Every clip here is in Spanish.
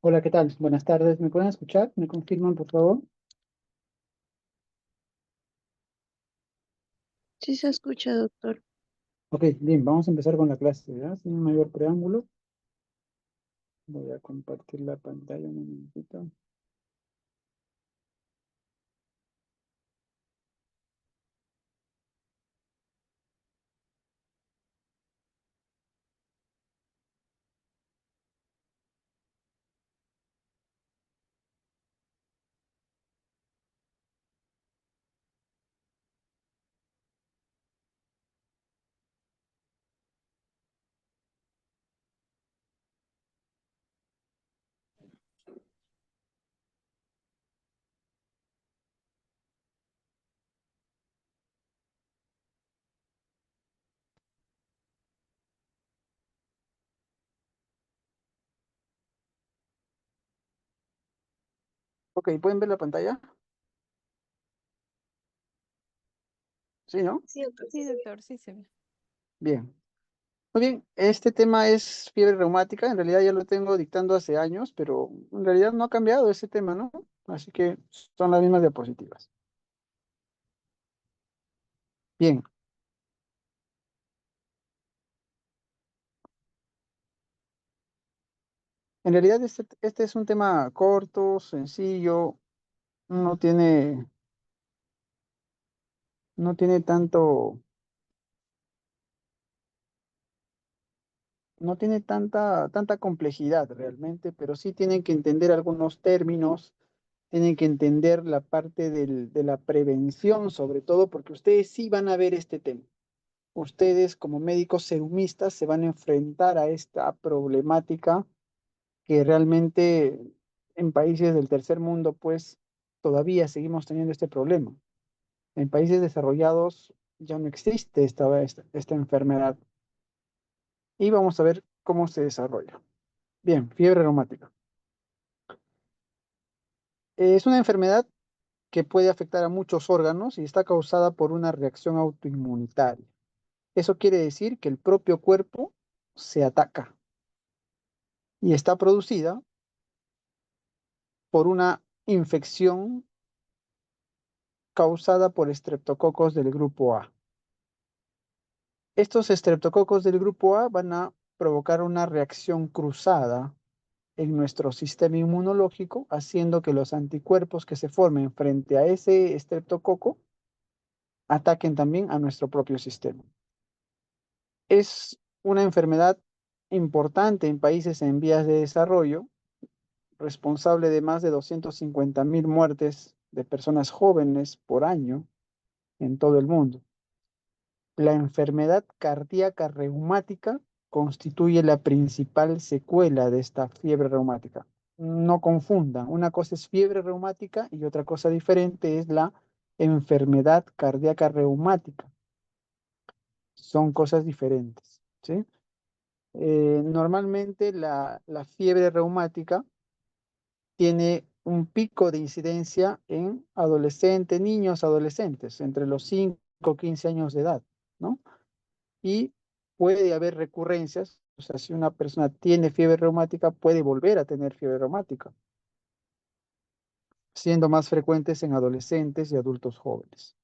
Hola, ¿qué tal? Buenas tardes. ¿Me pueden escuchar? ¿Me confirman, por favor? Sí se escucha, doctor. Ok, bien, vamos a empezar con la clase, ¿ya? Sin mayor preámbulo. Voy a compartir la pantalla un momentito. Ok, ¿pueden ver la pantalla? Sí, ¿no? Sí, doctor, sí Sí, se ve. doctor, sí se ve. Bien. Muy bien, este tema es fiebre reumática. En realidad ya lo tengo dictando hace años, pero en realidad no ha cambiado ese tema, ¿no? Así que son las mismas diapositivas. Bien, en realidad este es un tema corto, sencillo, no tiene, no tiene tanto. No tiene tanta complejidad realmente, pero sí tienen que entender algunos términos, tienen que entender la parte de la prevención, sobre todo porque ustedes sí van a ver este tema. Ustedes como médicos serumistas se van a enfrentar a esta problemática que realmente en países del tercer mundo, pues todavía seguimos teniendo este problema. En países desarrollados ya no existe esta enfermedad y vamos a ver cómo se desarrolla. Bien, fiebre reumática. Es una enfermedad que puede afectar a muchos órganos y está causada por una reacción autoinmunitaria. Eso quiere decir que el propio cuerpo se ataca y está producida por una infección causada por estreptococos del grupo A. Estos estreptococos del grupo A van a provocar una reacción cruzada en nuestro sistema inmunológico, haciendo que los anticuerpos que se formen frente a ese estreptococo ataquen también a nuestro propio sistema. Es una enfermedad importante en países en vías de desarrollo, responsable de más de 250.000 muertes de personas jóvenes por año en todo el mundo. La enfermedad cardíaca reumática constituye la principal secuela de esta fiebre reumática. No confundan, una cosa es fiebre reumática y otra cosa diferente es la enfermedad cardíaca reumática. Son cosas diferentes, ¿sí? Normalmente la fiebre reumática tiene un pico de incidencia en adolescentes, niños, adolescentes, entre los 5 y 15 años de edad, ¿no? Y puede haber recurrencias, o sea, si una persona tiene fiebre reumática, puede volver a tener fiebre reumática, siendo más frecuentes en adolescentes y adultos jóvenes.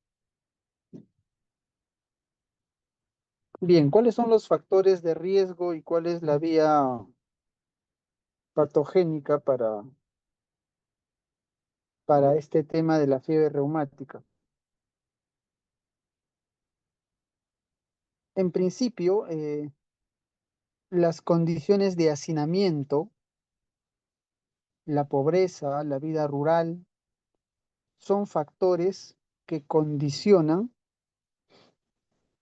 Bien, ¿cuáles son los factores de riesgo y cuál es la vía patogénica para este tema de la fiebre reumática? En principio, las condiciones de hacinamiento, la pobreza, la vida rural, son factores que condicionan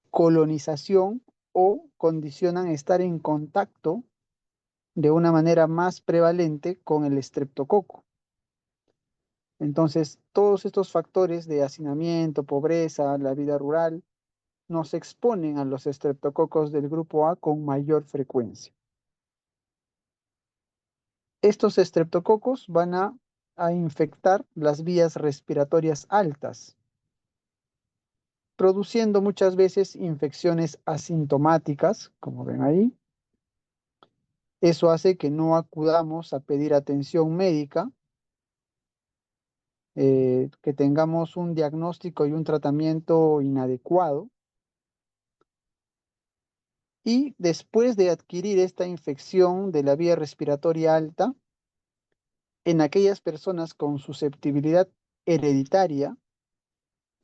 colonización o condicionan estar en contacto de una manera más prevalente con el estreptococo. Entonces, todos estos factores de hacinamiento, pobreza, la vida rural, nos exponen a los estreptococos del grupo A con mayor frecuencia. Estos estreptococos van a infectar las vías respiratorias altas, produciendo muchas veces infecciones asintomáticas, como ven ahí, Eso hace que no acudamos a pedir atención médica, que tengamos un diagnóstico y un tratamiento inadecuado. Y después de adquirir esta infección de la vía respiratoria alta, en aquellas personas con susceptibilidad hereditaria,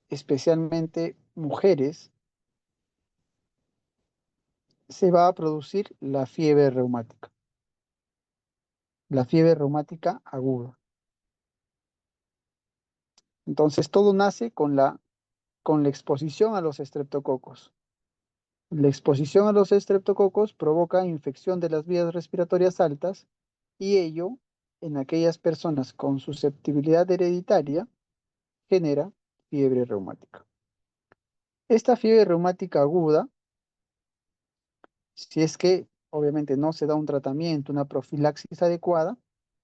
especialmente mujeres, se va a producir la fiebre reumática aguda. Entonces, todo nace con la exposición a los estreptococos. La exposición a los estreptococos provoca infección de las vías respiratorias altas y ello, en aquellas personas con susceptibilidad hereditaria, genera fiebre reumática. Esta fiebre reumática aguda, si es que obviamente no se da un tratamiento, una profilaxis adecuada,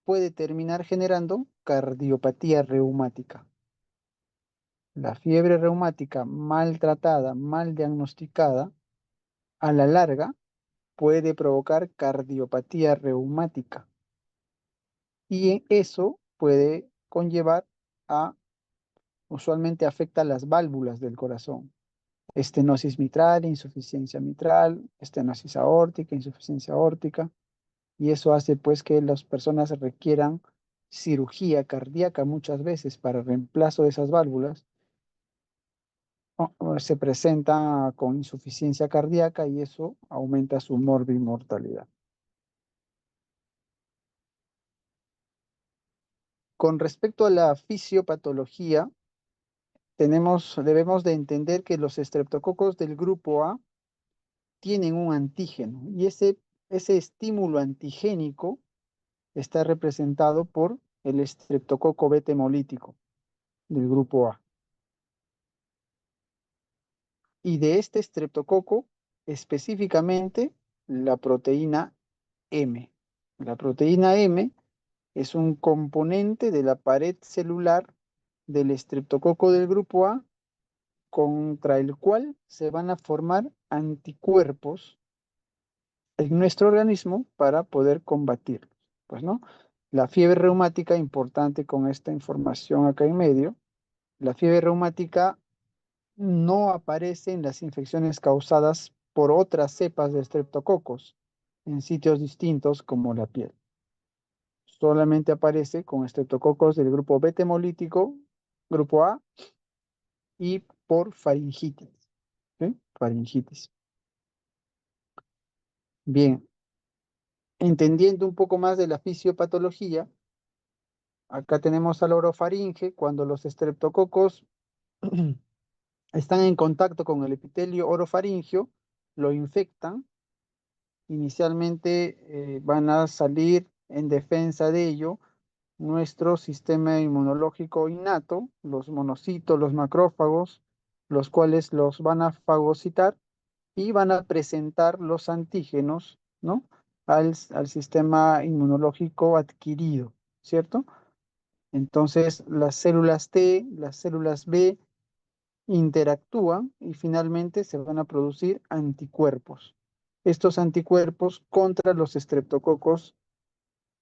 puede terminar generando cardiopatía reumática. La fiebre reumática mal tratada, mal diagnosticada, a la larga puede provocar cardiopatía reumática y eso puede conllevar a, usualmente afecta las válvulas del corazón. Estenosis mitral, insuficiencia mitral, estenosis aórtica, insuficiencia aórtica, y eso hace pues que las personas requieran cirugía cardíaca muchas veces para reemplazo de esas válvulas, o se presenta con insuficiencia cardíaca y eso aumenta su morbimortalidad. Con respecto a la fisiopatología, debemos de entender que los estreptococos del grupo A tienen un antígeno y ese estímulo antigénico está representado por el estreptococo beta hemolítico del grupo A. Y de este estreptococo, específicamente la proteína M. La proteína M es un componente de la pared celular del estreptococo del grupo A contra el cual se van a formar anticuerpos en nuestro organismo para poder combatirlos. Pues, ¿no? La fiebre reumática, importante con esta información acá en medio, la fiebre reumática no aparece en las infecciones causadas por otras cepas de estreptococos en sitios distintos como la piel. Solamente aparece con estreptococos del grupo beta hemolítico, grupo A, y por faringitis. ¿Sí? Faringitis. Bien, entendiendo un poco más de la fisiopatología, acá tenemos a la orofaringe, cuando los estreptococos están en contacto con el epitelio orofaringio, lo infectan. Inicialmente van a salir en defensa de ello nuestro sistema inmunológico innato, los monocitos, los macrófagos, los cuales los van a fagocitar y van a presentar los antígenos, ¿no? Al sistema inmunológico adquirido, ¿cierto? Entonces, las células T, las células B interactúan y finalmente se van a producir anticuerpos. Estos anticuerpos contra los estreptococos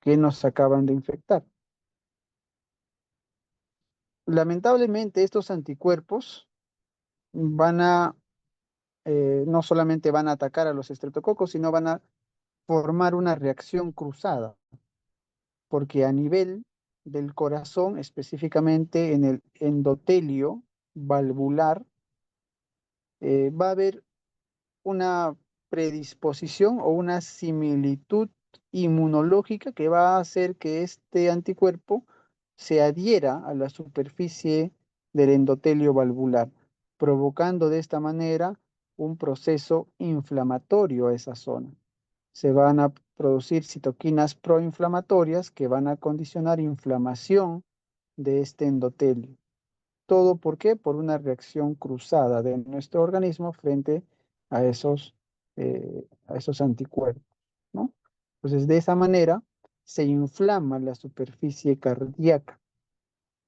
que nos acaban de infectar. Lamentablemente, estos anticuerpos van a, no solamente van a atacar a los estreptococos, sino van a formar una reacción cruzada, porque a nivel del corazón, específicamente en el endotelio valvular, va a haber una predisposición o una similitud inmunológica que va a hacer que este anticuerpo se adhiera a la superficie del endotelio valvular, provocando de esta manera un proceso inflamatorio a esa zona. Se van a producir citoquinas proinflamatorias que van a condicionar inflamación de este endotelio. ¿Todo por qué? Por una reacción cruzada de nuestro organismo frente a esos anticuerpos, ¿no? Entonces, de esa manera se inflama la superficie cardíaca.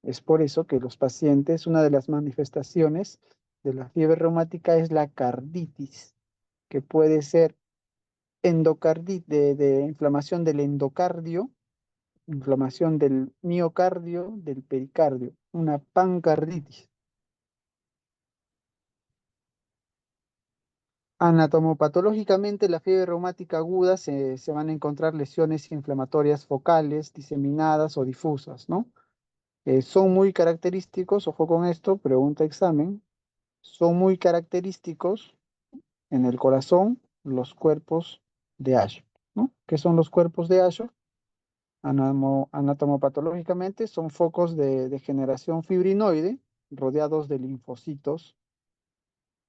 Es por eso que los pacientes, una de las manifestaciones de la fiebre reumática es la carditis, que puede ser de inflamación del endocardio, inflamación del miocardio, del pericardio, una pancarditis. Anatomopatológicamente, la fiebre reumática aguda se van a encontrar lesiones inflamatorias focales, diseminadas o difusas, ¿no? Son muy característicos, ojo con esto, pregunta examen, son muy característicos en el corazón los cuerpos de Asher, ¿no? ¿Qué son los cuerpos de Asher? Anatomopatológicamente son focos de degeneración fibrinoide rodeados de linfocitos,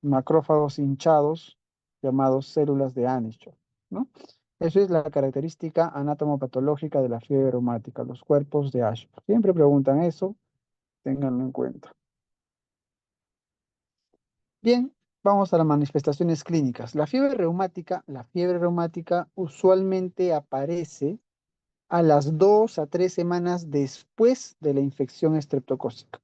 macrófagos hinchados, llamados células de Antigen, ¿no? Eso es la característica anatomopatológica de la fiebre reumática, los cuerpos de Asher. Siempre preguntan eso, ténganlo en cuenta. Bien, vamos a las manifestaciones clínicas. La fiebre reumática usualmente aparece a las 2 a 3 semanas después de la infección estreptocócica.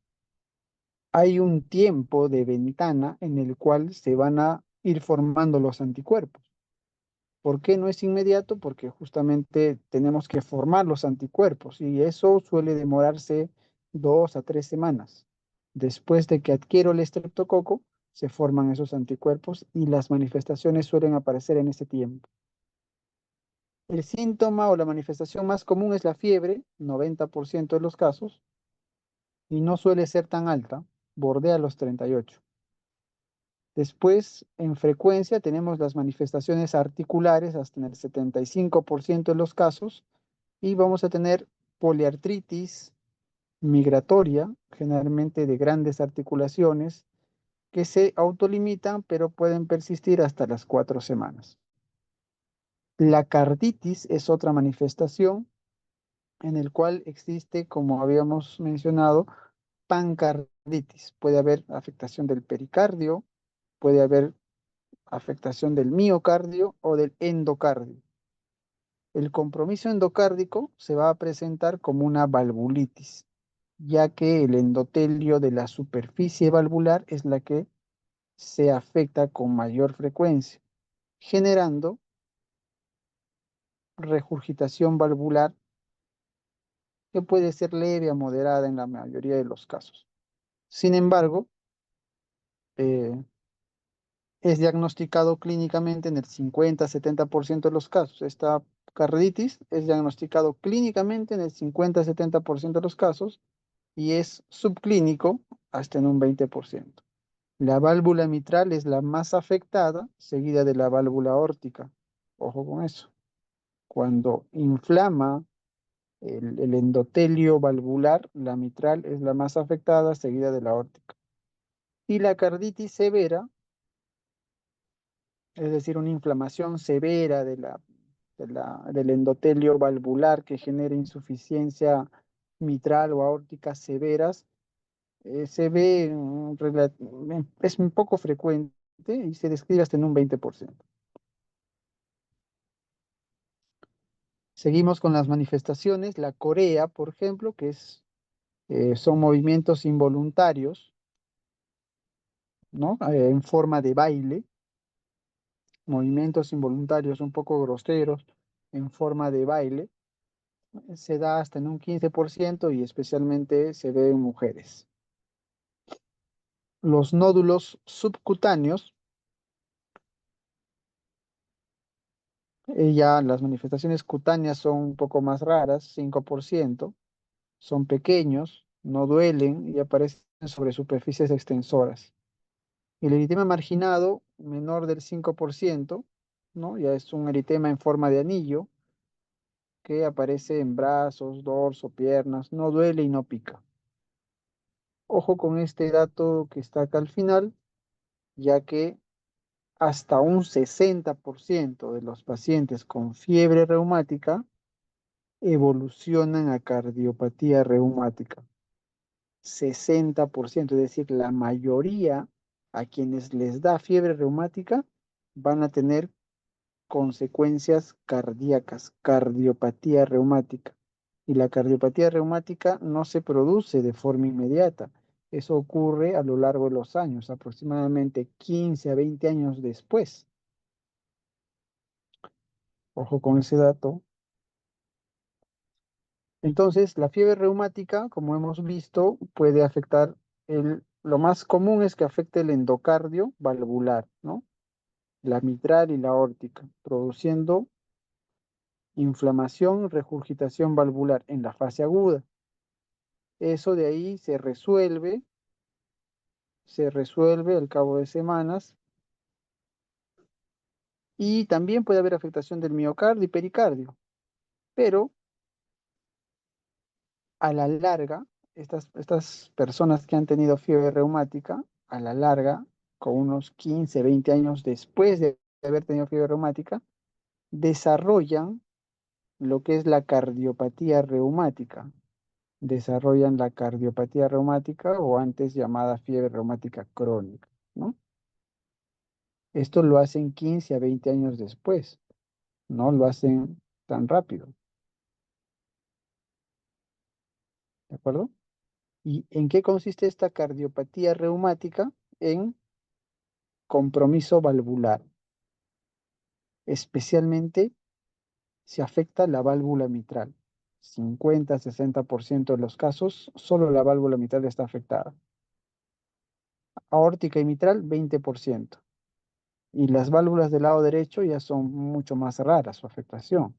Hay un tiempo de ventana en el cual se van a ir formando los anticuerpos. ¿Por qué no es inmediato? Porque justamente tenemos que formar los anticuerpos y eso suele demorarse 2 a 3 semanas. Después de que adquiero el estreptococo, se forman esos anticuerpos y las manifestaciones suelen aparecer en ese tiempo. El síntoma o la manifestación más común es la fiebre, 90% de los casos, y no suele ser tan alta, bordea los 38. Después, en frecuencia, tenemos las manifestaciones articulares hasta en el 75% de los casos y vamos a tener poliartritis migratoria, generalmente de grandes articulaciones, que se autolimitan pero pueden persistir hasta las 4 semanas. La carditis es otra manifestación en el cual existe, como habíamos mencionado, pancarditis. Puede haber afectación del pericardio, puede haber afectación del miocardio o del endocardio. El compromiso endocárdico se va a presentar como una valvulitis, ya que el endotelio de la superficie valvular es la que se afecta con mayor frecuencia, generando regurgitación valvular que puede ser leve a moderada en la mayoría de los casos. Sin embargo, eh, es diagnosticado clínicamente en el 50-70% de los casos. Esta carditis es diagnosticado clínicamente en el 50-70% de los casos y es subclínico hasta en un 20%. La válvula mitral es la más afectada, seguida de la válvula aórtica. Ojo con eso. Cuando inflama el endotelio valvular, la mitral es la más afectada, seguida de la aórtica. Y la carditis severa, es decir, una inflamación severa del endotelio valvular que genera insuficiencia mitral o aórtica severas, se ve, es un poco frecuente y se describe hasta en un 20%. Seguimos con las manifestaciones. La corea, por ejemplo, son movimientos involuntarios, ¿no? En forma de baile, movimientos involuntarios un poco groseros en forma de baile. Se da hasta en un 15% y especialmente se ve en mujeres. Los nódulos subcutáneos, ya las manifestaciones cutáneas son un poco más raras, 5%, son pequeños, no duelen y aparecen sobre superficies extensoras. El eritema marginado, menor del 5%, ¿no? Ya es un eritema en forma de anillo que aparece en brazos, dorso, piernas, no duele y no pica. Ojo con este dato que está acá al final, ya que hasta un 60% de los pacientes con fiebre reumática evolucionan a cardiopatía reumática. 60%, es decir, la mayoría a quienes les da fiebre reumática van a tener consecuencias cardíacas, cardiopatía reumática. Y la cardiopatía reumática no se produce de forma inmediata. Eso ocurre a lo largo de los años, aproximadamente 15 a 20 años después. Ojo con ese dato. Entonces, la fiebre reumática, como hemos visto, puede afectar lo más común es que afecte el endocardio valvular, ¿no? La mitral y la aórtica, produciendo inflamación, regurgitación valvular en la fase aguda. Eso de ahí se resuelve al cabo de semanas y también puede haber afectación del miocardio y pericardio, pero a la larga, estas personas que han tenido fiebre reumática, a la larga, con unos 15, 20 años después de haber tenido fiebre reumática, desarrollan lo que es la cardiopatía reumática. Desarrollan la cardiopatía reumática o antes llamada fiebre reumática crónica, ¿no? Esto lo hacen 15 a 20 años después, no lo hacen tan rápido, ¿de acuerdo? ¿Y en qué consiste esta cardiopatía reumática? En compromiso valvular. Especialmente si afecta la válvula mitral. 50-60% de los casos, solo la válvula mitral está afectada. Aórtica y mitral, 20%. Y las válvulas del lado derecho ya son mucho más raras su afectación.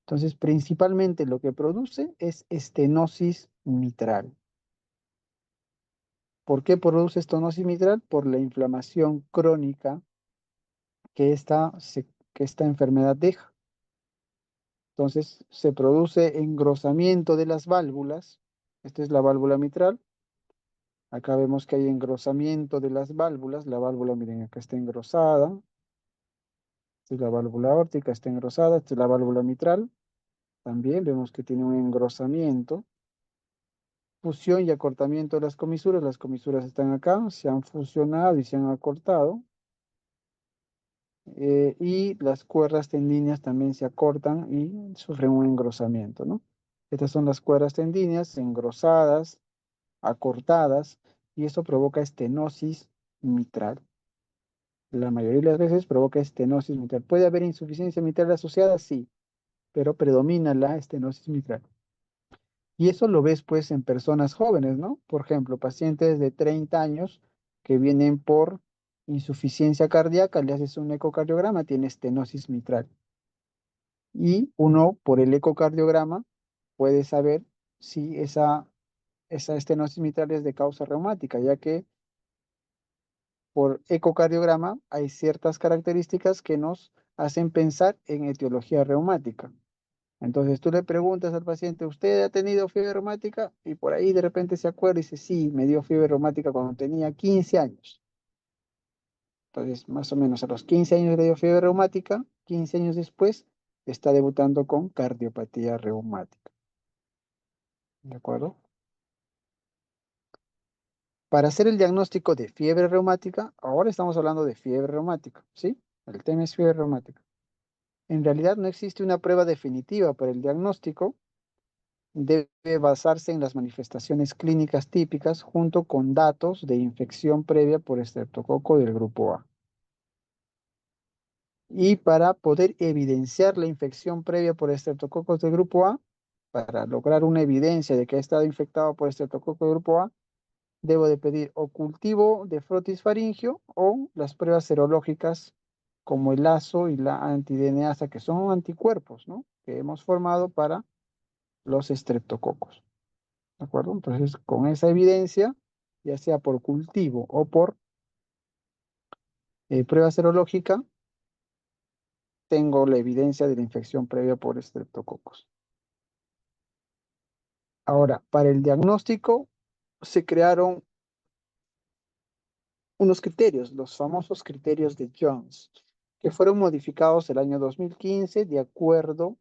Entonces, principalmente lo que produce es estenosis mitral. ¿Por qué produce estenosis mitral? Por la inflamación crónica que que esta enfermedad deja. Entonces se produce engrosamiento de las válvulas. Esta es la válvula mitral. Acá vemos que hay engrosamiento de las válvulas. La válvula, miren, acá está engrosada. Esta es la válvula aórtica, está engrosada. Esta es la válvula mitral. También vemos que tiene un engrosamiento. Fusión y acortamiento de las comisuras. Las comisuras están acá, se han fusionado y se han acortado. Y las cuerdas tendíneas también se acortan y sufren un engrosamiento, ¿no? Estas son las cuerdas tendíneas engrosadas, acortadas, y esto provoca estenosis mitral. La mayoría de las veces provoca estenosis mitral. ¿Puede haber insuficiencia mitral asociada? Sí, pero predomina la estenosis mitral. Y eso lo ves pues en personas jóvenes, ¿no? Por ejemplo, pacientes de 30 años que vienen por insuficiencia cardíaca, le haces un ecocardiograma, tiene estenosis mitral. Y uno, por el ecocardiograma, puede saber si esa estenosis mitral es de causa reumática, ya que por ecocardiograma hay ciertas características que nos hacen pensar en etiología reumática. Entonces tú le preguntas al paciente, ¿usted ha tenido fiebre reumática? Y por ahí de repente se acuerda y dice, sí, me dio fiebre reumática cuando tenía 15 años. Entonces, más o menos a los 15 años le dio fiebre reumática, 15 años después está debutando con cardiopatía reumática. ¿De acuerdo? Para hacer el diagnóstico de fiebre reumática, ahora estamos hablando de fiebre reumática, ¿sí? El tema es fiebre reumática. En realidad no existe una prueba definitiva para el diagnóstico. Debe basarse en las manifestaciones clínicas típicas junto con datos de infección previa por estreptococo del grupo A. Y para poder evidenciar la infección previa por estreptococos del grupo A, para lograr una evidencia de que ha estado infectado por estreptococo del grupo A, debo de pedir o cultivo de frotis faringio o las pruebas serológicas como el ASO y la antiDNasa, que son anticuerpos, ¿no? Que hemos formado para los estreptococos. ¿De acuerdo? Entonces, con esa evidencia, ya sea por cultivo o por prueba serológica, tengo la evidencia de la infección previa por estreptococos. Ahora, para el diagnóstico se crearon unos criterios, los famosos criterios de Jones, que fueron modificados el año 2015 de acuerdo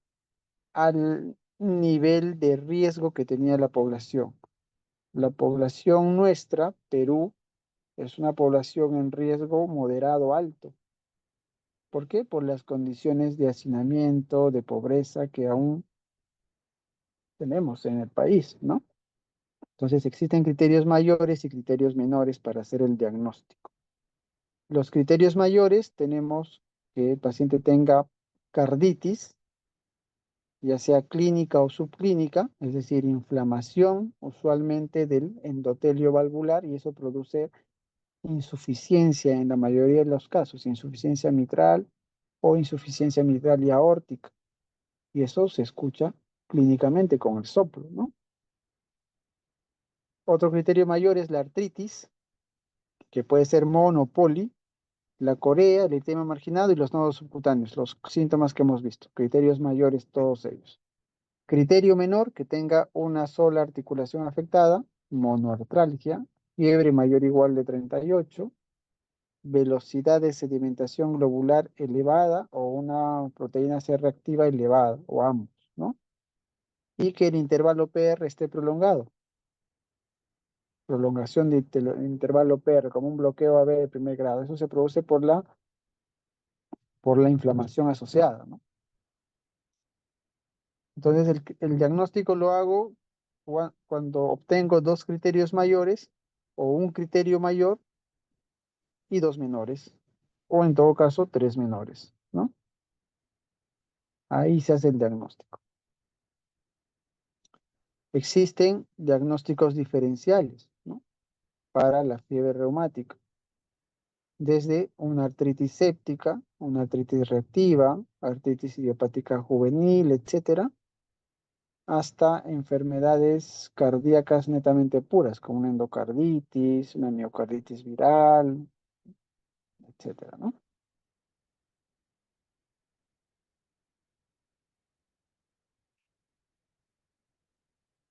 al nivel de riesgo que tenía la población. La población nuestra, Perú, es una población en riesgo moderado alto. ¿Por qué? Por las condiciones de hacinamiento, de pobreza que aún tenemos en el país, ¿no? Entonces existen criterios mayores y criterios menores para hacer el diagnóstico. Los criterios mayores tenemos que el paciente tenga carditis, ya sea clínica o subclínica, es decir, inflamación usualmente del endotelio valvular y eso produce insuficiencia en la mayoría de los casos, insuficiencia mitral o insuficiencia mitral y aórtica. Y eso se escucha clínicamente con el soplo, ¿no? Otro criterio mayor es la artritis, que puede ser mono o poli, la corea, el eritema marginado y los nodos subcutáneos, los síntomas que hemos visto. Criterios mayores todos ellos. Criterio menor, que tenga una sola articulación afectada, monoartralgia, fiebre mayor o igual de 38, velocidad de sedimentación globular elevada o una proteína C reactiva elevada, o ambos, ¿no? Y que el intervalo PR esté prolongado. Prolongación de intervalo PR, como un bloqueo AB de primer grado. Eso se produce por la inflamación asociada, ¿no? Entonces, el diagnóstico lo hago cuando obtengo dos criterios mayores o un criterio mayor y dos menores, o en todo caso, tres menores, ¿no? Ahí se hace el diagnóstico. Existen diagnósticos diferenciales, ¿no? Para la fiebre reumática, desde una artritis séptica, una artritis reactiva, artritis idiopática juvenil, etcétera, hasta enfermedades cardíacas netamente puras, como una endocarditis, una miocarditis viral, etcétera, ¿no?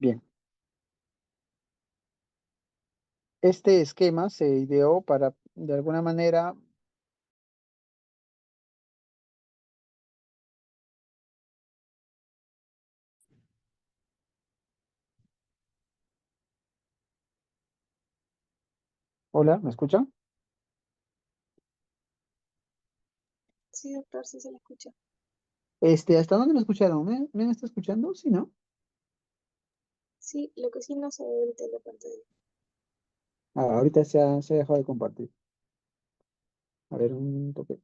Bien, este esquema se ideó para, de alguna manera, hola, ¿me escuchan? Sí, doctor, sí se le escucha. ¿Hasta dónde me escucharon? ¿Me está escuchando? Sí, ¿no? Sí, lo que sí no se ve ahorita en la pantalla. Ah, ahorita se ha dejado de compartir. A ver, un toque.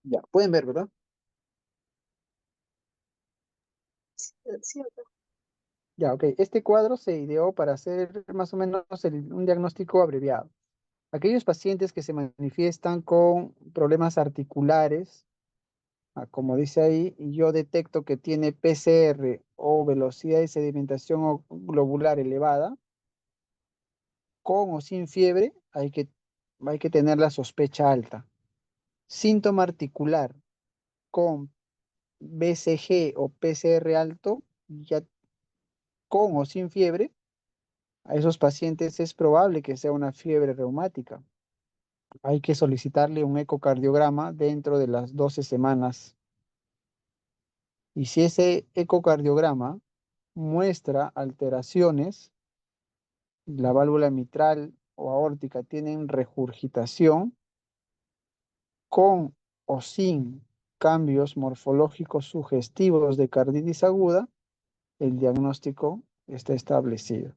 Ya, pueden ver, ¿verdad? Sí, sí, doctor. Ya, ok. Este cuadro se ideó para hacer más o menos un diagnóstico abreviado. Aquellos pacientes que se manifiestan con problemas articulares, como dice ahí, y yo detecto que tiene PCR o velocidad de sedimentación globular elevada, con o sin fiebre, hay que tener la sospecha alta. Síntoma articular con BCG o PCR alto, ya con o sin fiebre, a esos pacientes es probable que sea una fiebre reumática. Hay que solicitarle un ecocardiograma dentro de las 12 semanas. Y si ese ecocardiograma muestra alteraciones, la válvula mitral o aórtica tienen regurgitación con o sin cambios morfológicos sugestivos de carditis aguda, el diagnóstico está establecido.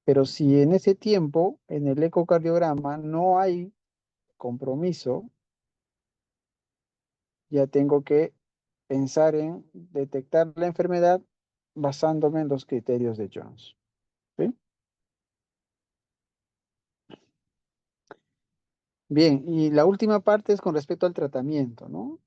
Pero si en ese tiempo, en el ecocardiograma, no hay compromiso, ya tengo que pensar en detectar la enfermedad basándome en los criterios de Jones. ¿Sí? Bien, y la última parte es con respecto al tratamiento, ¿no?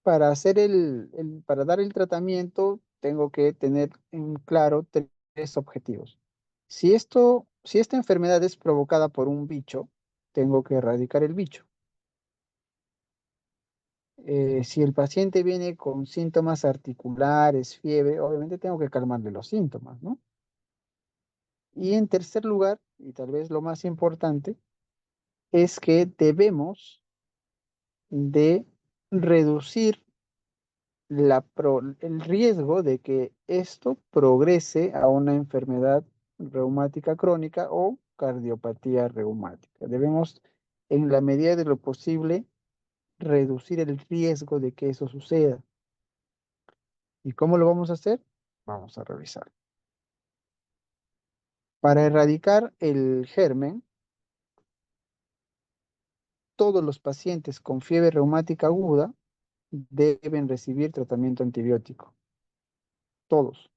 Para dar el tratamiento, tengo que tener en claro tres objetivos. Si esta enfermedad es provocada por un bicho, tengo que erradicar el bicho. Si el paciente viene con síntomas articulares, fiebre, obviamente tengo que calmarle los síntomas, ¿no? Y en tercer lugar, y tal vez lo más importante, es que debemos de reducir el riesgo de que esto progrese a una enfermedad reumática crónica o cardiopatía reumática. Debemos, en la medida de lo posible, reducir el riesgo de que eso suceda. ¿Y cómo lo vamos a hacer? Vamos a revisar. Para erradicar el germen, todos los pacientes con fiebre reumática aguda deben recibir tratamiento antibiótico. Todos.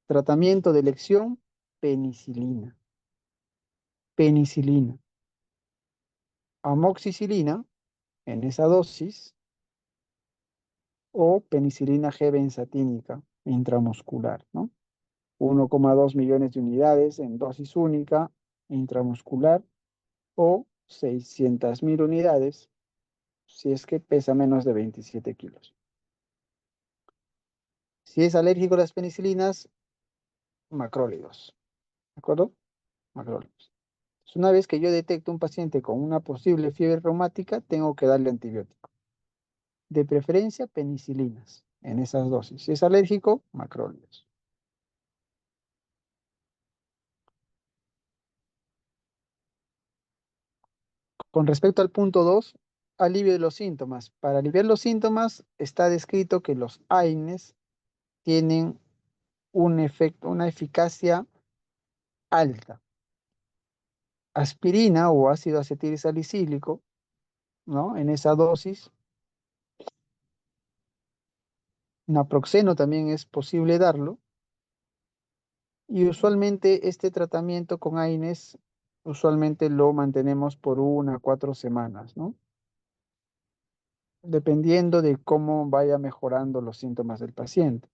Tratamiento de elección, penicilina. Penicilina. Amoxicilina en esa dosis o penicilina G benzatínica intramuscular, ¿no? 1,2 millones de unidades en dosis única intramuscular o 600.000 unidades si es que pesa menos de 27 kilos. Si es alérgico a las penicilinas, macrólidos, ¿de acuerdo? Macrólidos. Entonces, una vez que yo detecto un paciente con una posible fiebre reumática, tengo que darle antibiótico. De preferencia, penicilinas en esas dosis. Si es alérgico, macrólidos. Con respecto al punto 2, alivio de los síntomas. Para aliviar los síntomas, está descrito que los AINES tienen un efecto, una eficacia alta. Aspirina o ácido acetilsalicílico, ¿no? En esa dosis. Naproxeno también es posible darlo. Y usualmente este tratamiento con AINES, usualmente lo mantenemos por 1 a 4 semanas, ¿no? Dependiendo de cómo vaya mejorando los síntomas del paciente,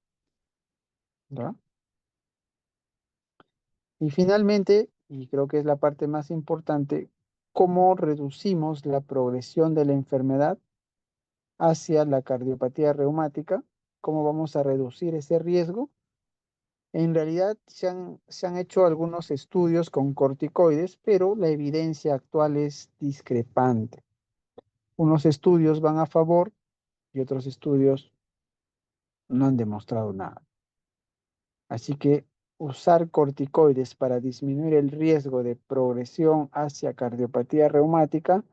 ¿ya? Y finalmente, y creo que es la parte más importante, cómo reducimos la progresión de la enfermedad hacia la cardiopatía reumática, cómo vamos a reducir ese riesgo. En realidad se han hecho algunos estudios con corticoides, pero la evidencia actual es discrepante. Unos estudios van a favor y otros estudios no han demostrado nada. Así que usar corticoides para disminuir el riesgo de progresión hacia cardiopatía reumática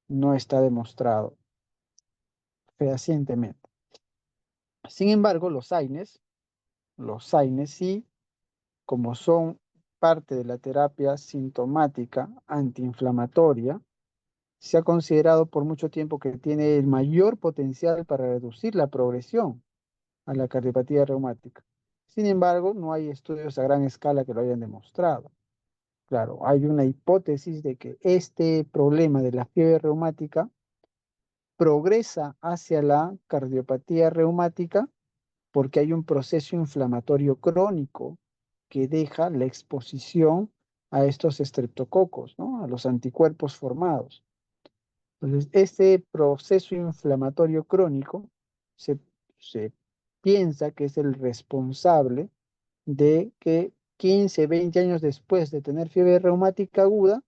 no está demostrado fehacientemente. Sin embargo, los AINES sí, como son parte de la terapia sintomática antiinflamatoria, se ha considerado por mucho tiempo que tiene el mayor potencial para reducir la progresión a la cardiopatía reumática. Sin embargo, no hay estudios a gran escala que lo hayan demostrado. Claro, hay una hipótesis de que este problema de la fiebre reumática progresa hacia la cardiopatía reumática porque hay un proceso inflamatorio crónico que deja la exposición a estos estreptococos, ¿no? A los anticuerpos formados. Entonces, este proceso inflamatorio crónico se, se piensa que es el responsable de que 15, 20 años después de tener fiebre reumática aguda,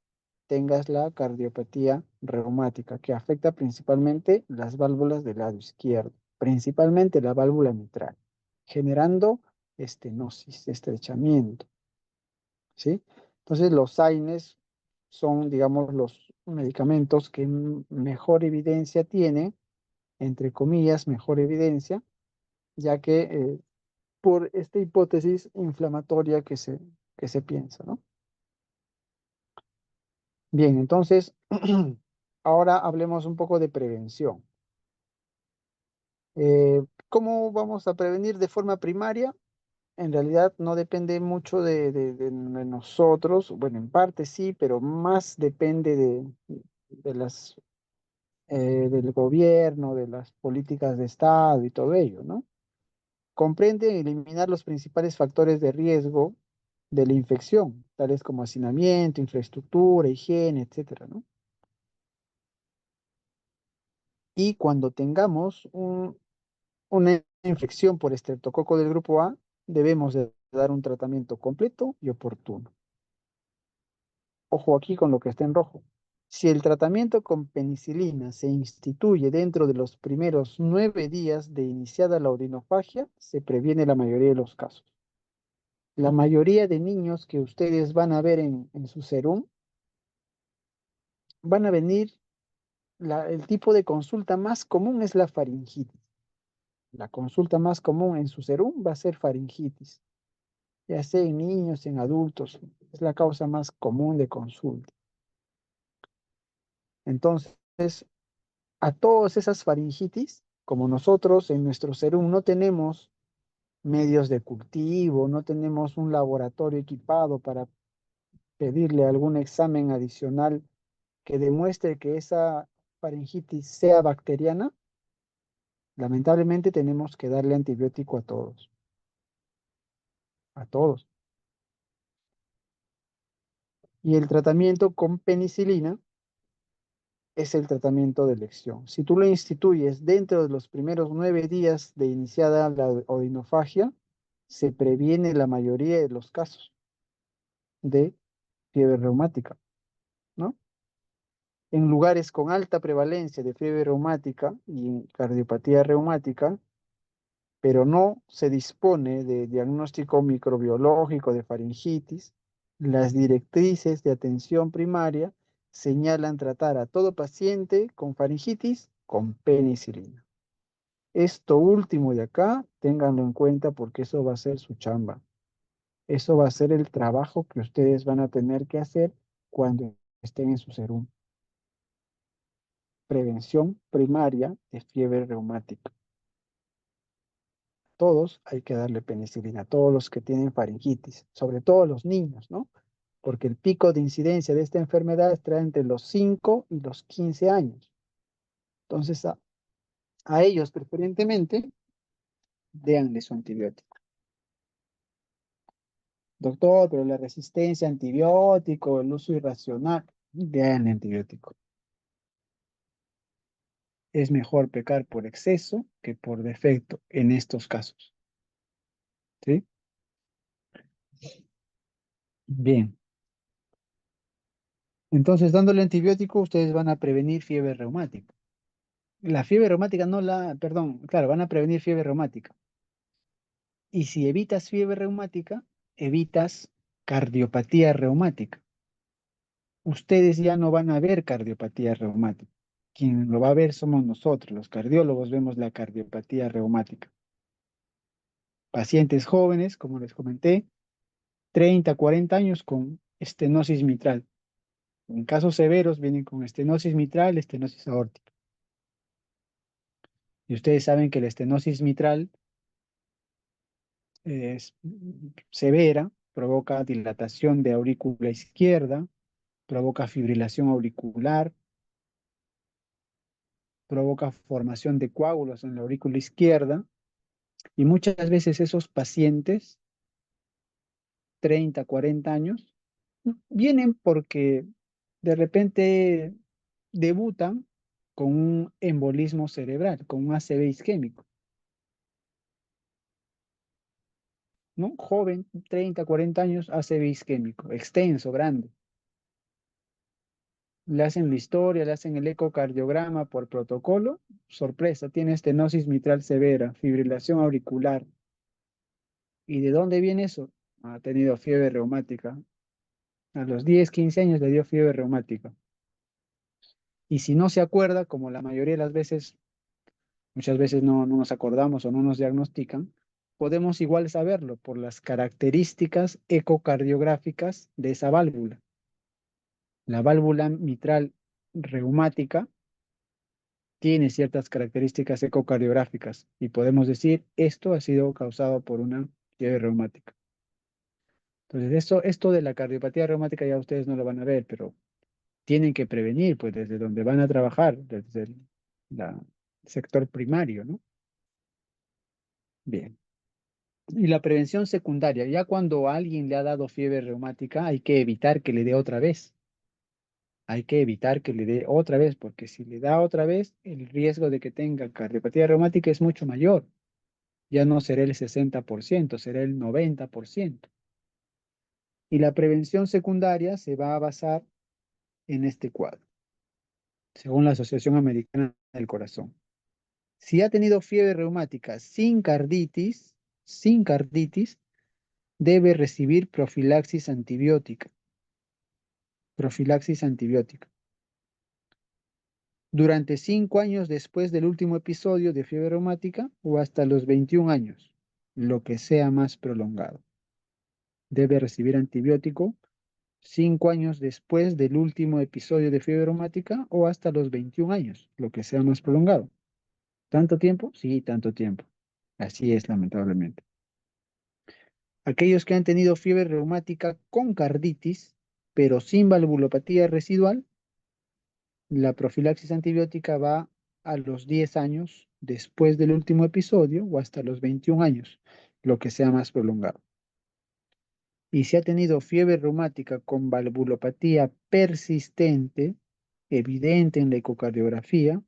tengas la cardiopatía reumática, que afecta principalmente las válvulas del lado izquierdo, principalmente la válvula mitral, generando estenosis, estrechamiento, ¿sí? Entonces, los AINES son, digamos, los medicamentos que mejor evidencia tienen, entre comillas, mejor evidencia, ya que por esta hipótesis inflamatoria que se piensa, ¿no? Bien, entonces, ahora hablemos un poco de prevención. ¿Cómo vamos a prevenir de forma primaria? En realidad no depende mucho de nosotros, bueno, en parte sí, pero más depende de del gobierno, de las políticas de Estado y todo ello, ¿no? Comprende eliminar los principales factores de riesgo de la infección, tales como hacinamiento, infraestructura, higiene, etcétera, ¿no? Y cuando tengamos una infección por estreptococo del grupo A, debemos de dar un tratamiento completo y oportuno. Ojo aquí con lo que está en rojo. Si el tratamiento con penicilina se instituye dentro de los primeros 9 días de iniciada la odinofagia, se previene la mayoría de los casos. La mayoría de niños que ustedes van a ver en su serum van a venir, el tipo de consulta más común es la faringitis. La consulta más común en su serum va a ser faringitis, ya sea en niños, en adultos. Es la causa más común de consulta. Entonces, a todas esas faringitis, como nosotros en nuestro serum no tenemos medios de cultivo, no tenemos un laboratorio equipado para pedirle algún examen adicional que demuestre que esa faringitis sea bacteriana, lamentablemente tenemos que darle antibiótico a todos, a todos. Y el tratamiento con penicilina es el tratamiento de elección. Si tú lo instituyes dentro de los primeros 9 días de iniciada la odinofagia, se previene la mayoría de los casos de fiebre reumática, ¿no? En lugares con alta prevalencia de fiebre reumática y cardiopatía reumática, pero no se dispone de diagnóstico microbiológico de faringitis, las directrices de atención primaria señalan tratar a todo paciente con faringitis con penicilina. Esto último de acá, ténganlo en cuenta porque eso va a ser su chamba. Eso va a ser el trabajo que ustedes van a tener que hacer cuando estén en su serum. Prevención primaria de fiebre reumática. Todos hay que darle penicilina, todos los que tienen faringitis, sobre todo los niños, ¿no? Porque el pico de incidencia de esta enfermedad está entre los 5 y los 15 años. Entonces, a ellos preferentemente, déanle su antibiótico. Doctor, pero la resistencia a antibiótico, el uso irracional, déanle antibiótico. Es mejor pecar por exceso que por defecto en estos casos. ¿Sí? Bien. Entonces, dándole antibiótico, ustedes van a prevenir fiebre reumática. La fiebre reumática no la, perdón, claro, van a prevenir fiebre reumática. Y si evitas fiebre reumática, evitas cardiopatía reumática. Ustedes ya no van a ver cardiopatía reumática. Quien lo va a ver somos nosotros, los cardiólogos vemos la cardiopatía reumática. Pacientes jóvenes, como les comenté, 30, 40 años con estenosis mitral. En casos severos vienen con estenosis mitral, estenosis aórtica. Y ustedes saben que la estenosis mitral es severa, provoca dilatación de aurícula izquierda, provoca fibrilación auricular, provoca formación de coágulos en la aurícula izquierda y muchas veces esos pacientes, 30, 40 años, vienen porque de repente debutan con un embolismo cerebral, con un ACV isquémico, ¿no? Joven, 30, 40 años, ACV isquémico, extenso, grande. Le hacen la historia, le hacen el ecocardiograma por protocolo. Sorpresa, tiene estenosis mitral severa, fibrilación auricular. ¿Y de dónde viene eso? Ha tenido fiebre reumática. A los 10, 15 años le dio fiebre reumática. Y si no se acuerda, como la mayoría de las veces, muchas veces no nos acordamos o no nos diagnostican, podemos igual saberlo por las características ecocardiográficas de esa válvula. La válvula mitral reumática tiene ciertas características ecocardiográficas y podemos decir esto ha sido causado por una fiebre reumática. Entonces, esto de la cardiopatía reumática ya ustedes no lo van a ver, pero tienen que prevenir, pues desde donde van a trabajar, desde sector primario, ¿no? Bien. Y la prevención secundaria, ya cuando a alguien le ha dado fiebre reumática, hay que evitar que le dé otra vez. Hay que evitar que le dé otra vez, porque si le da otra vez, el riesgo de que tenga cardiopatía reumática es mucho mayor. Ya no será el 60%, será el 90%. Y la prevención secundaria se va a basar en este cuadro. según la Asociación Americana del Corazón. Si ha tenido fiebre reumática sin carditis, debe recibir profilaxis antibiótica. Profilaxis antibiótica. Durante 5 años después del último episodio de fiebre reumática o hasta los 21 años, lo que sea más prolongado. Debe recibir antibiótico 5 años después del último episodio de fiebre reumática o hasta los 21 años, lo que sea más prolongado. ¿Tanto tiempo? Sí, tanto tiempo. Así es, lamentablemente. Aquellos que han tenido fiebre reumática con carditis, pero sin valvulopatía residual, la profilaxis antibiótica va a los 10 años después del último episodio o hasta los 21 años, lo que sea más prolongado. Y si ha tenido fiebre reumática con valvulopatía persistente, evidente en la ecocardiografía,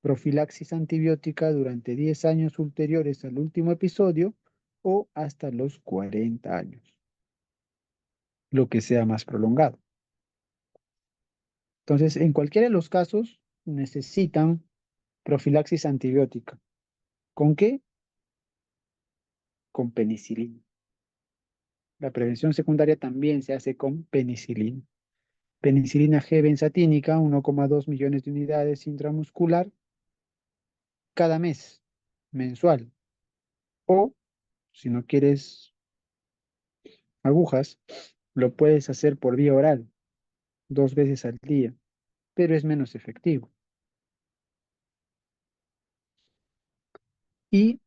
profilaxis antibiótica durante 10 años ulteriores al último episodio o hasta los 40 años, lo que sea más prolongado. Entonces, en cualquiera de los casos, necesitan profilaxis antibiótica. ¿Con qué? Con penicilina. La prevención secundaria también se hace con penicilina. Penicilina G benzatínica, 1,2 millones de unidades intramuscular cada mes, mensual. O, si no quieres agujas, lo puedes hacer por vía oral, 2 veces al día, pero es menos efectivo. Y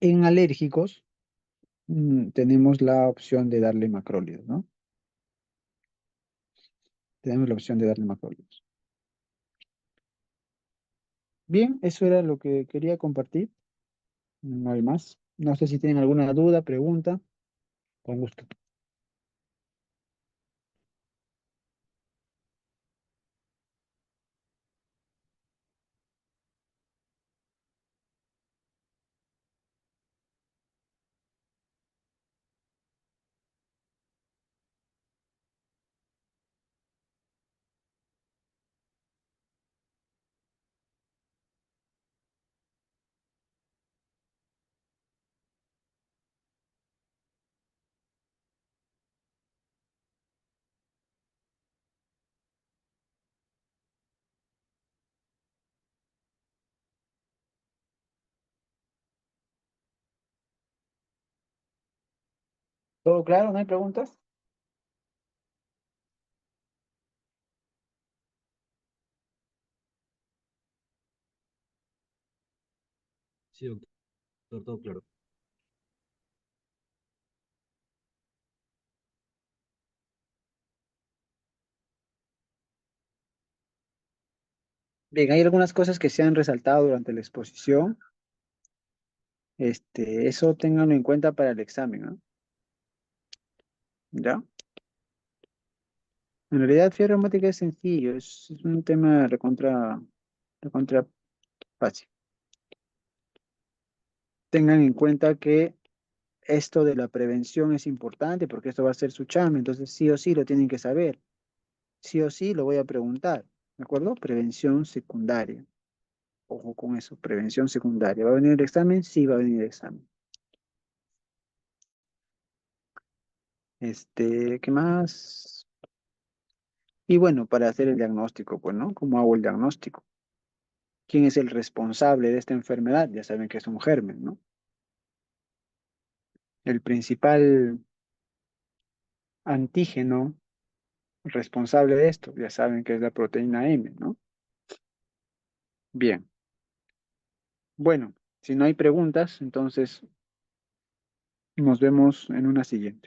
en alérgicos tenemos la opción de darle macrólidos, ¿no? Tenemos la opción de darle macrólidos. Bien, eso era lo que quería compartir. No hay más. No sé si tienen alguna duda, pregunta. Con gusto. ¿Todo claro? ¿No hay preguntas? Sí, doctor, todo claro. Bien, hay algunas cosas que se han resaltado durante la exposición. Eso ténganlo en cuenta para el examen, ¿no? ¿Ya? En realidad, fiebre reumática es sencillo, es un tema recontra fácil. Tengan en cuenta que esto de la prevención es importante porque esto va a ser su chamba, entonces sí o sí lo tienen que saber. Sí o sí lo voy a preguntar, ¿de acuerdo? Prevención secundaria. Ojo con eso, prevención secundaria. ¿Va a venir el examen? Sí, va a venir el examen. ¿Qué más? Y bueno, para hacer el diagnóstico, pues, ¿no? ¿Cómo hago el diagnóstico? ¿Quién es el responsable de esta enfermedad? Ya saben que es un germen, ¿no? El principal antígeno responsable de esto, ya saben que es la proteína M, ¿no? Bien. Bueno, si no hay preguntas, entonces nos vemos en una siguiente.